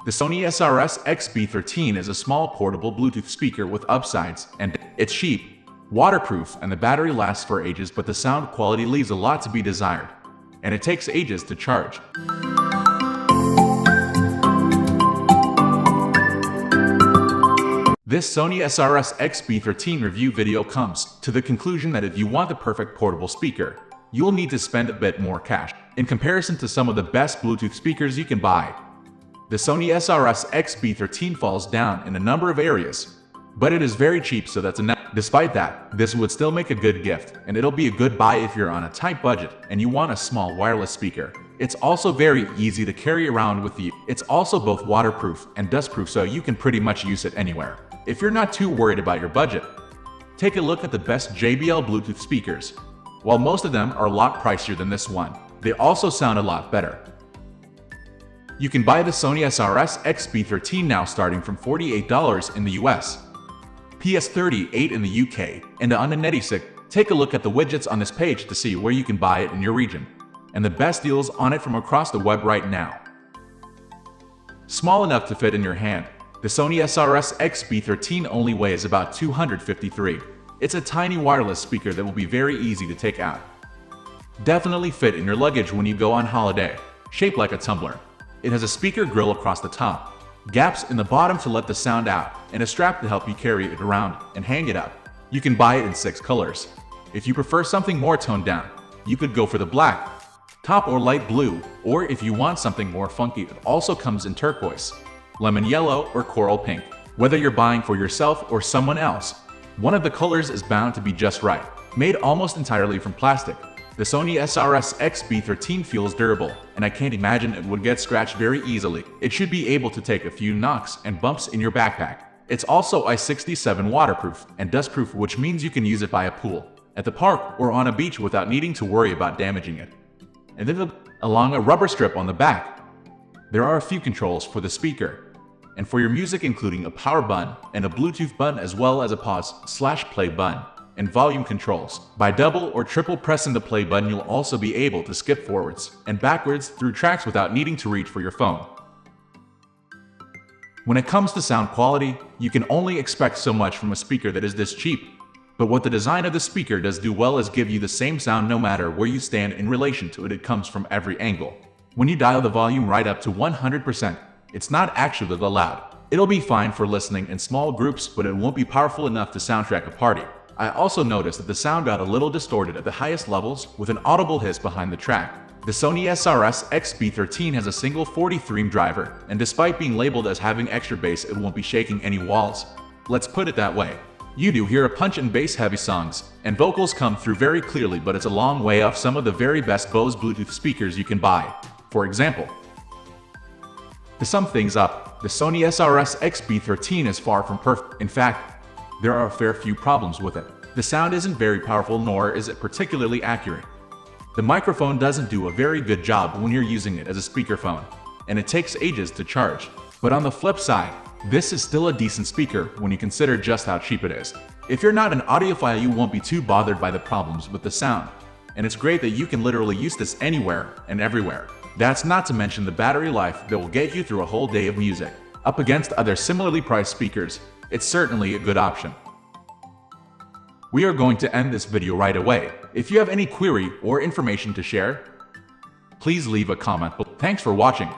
The Sony SRS-XB13 is a small portable Bluetooth speaker with upsides, and it's cheap, waterproof, and the battery lasts for ages, but the sound quality leaves a lot to be desired, and it takes ages to charge. This Sony SRS-XB13 review video comes to the conclusion that if you want the perfect portable speaker, you'll need to spend a bit more cash in comparison to some of the best Bluetooth speakers you can buy. The Sony SRS-XB13 falls down in a number of areas, but it is very cheap, so that's enough. Despite that, this would still make a good gift, and it'll be a good buy if you're on a tight budget and you want a small wireless speaker. It's also very easy to carry around with you. It's also both waterproof and dustproof, so you can pretty much use it anywhere. If you're not too worried about your budget, take a look at the best JBL Bluetooth speakers. While most of them are a lot pricier than this one, they also sound a lot better. You can buy the Sony SRS-XB13 now starting from $48 in the US, PS38 in the UK, and on the Netisic. Take a look at the widgets on this page to see where you can buy it in your region, and the best deals on it from across the web right now. Small enough to fit in your hand, the Sony SRS-XB13 only weighs about 253. It's a tiny wireless speaker that will be very easy to take out. Definitely fit in your luggage when you go on holiday. Shaped like a tumbler, it has a speaker grill across the top, gaps in the bottom to let the sound out, and a strap to help you carry it around and hang it up. You can buy it in 6 colors. If you prefer something more toned down, you could go for the black, top, or light blue, or if you want something more funky, it also comes in turquoise, lemon yellow, or coral pink. Whether you're buying for yourself or someone else, one of the colors is bound to be just right. Made almost entirely from plastic, the Sony SRS-XB13 feels durable, and I can't imagine it would get scratched very easily. It should be able to take a few knocks and bumps in your backpack. It's also I67 waterproof and dustproof, which means you can use it by a pool, at the park, or on a beach without needing to worry about damaging it. And then along a rubber strip on the back, there are a few controls for the speaker and for your music, including a power button and a Bluetooth button, as well as a pause/play button and volume controls. By double or triple pressing the play button, you'll also be able to skip forwards and backwards through tracks without needing to reach for your phone. When it comes to sound quality, you can only expect so much from a speaker that is this cheap. But what the design of the speaker does do well is give you the same sound no matter where you stand in relation to it. It comes from every angle. When you dial the volume right up to 100%, it's not actually that loud. It'll be fine for listening in small groups, but it won't be powerful enough to soundtrack a party. I also noticed that the sound got a little distorted at the highest levels, with an audible hiss behind the track. The Sony SRS-XB13 has a single 40-theme driver, and despite being labeled as having extra bass, it won't be shaking any walls. Let's put it that way. You do hear a punch and bass-heavy songs, and vocals come through very clearly, but it's a long way off some of the very best Bose Bluetooth speakers you can buy. For example, to sum things up, the Sony SRS-XB13 is far from perfect. In fact, there are a fair few problems with it. The sound isn't very powerful, nor is it particularly accurate. The microphone doesn't do a very good job when you're using it as a speakerphone, and it takes ages to charge. But on the flip side, this is still a decent speaker when you consider just how cheap it is. If you're not an audiophile, you won't be too bothered by the problems with the sound, and it's great that you can literally use this anywhere and everywhere. That's not to mention the battery life that will get you through a whole day of music. Up against other similarly priced speakers, it's certainly a good option. We are going to end this video right away. If you have any query or information to share, please leave a comment. Thanks for watching.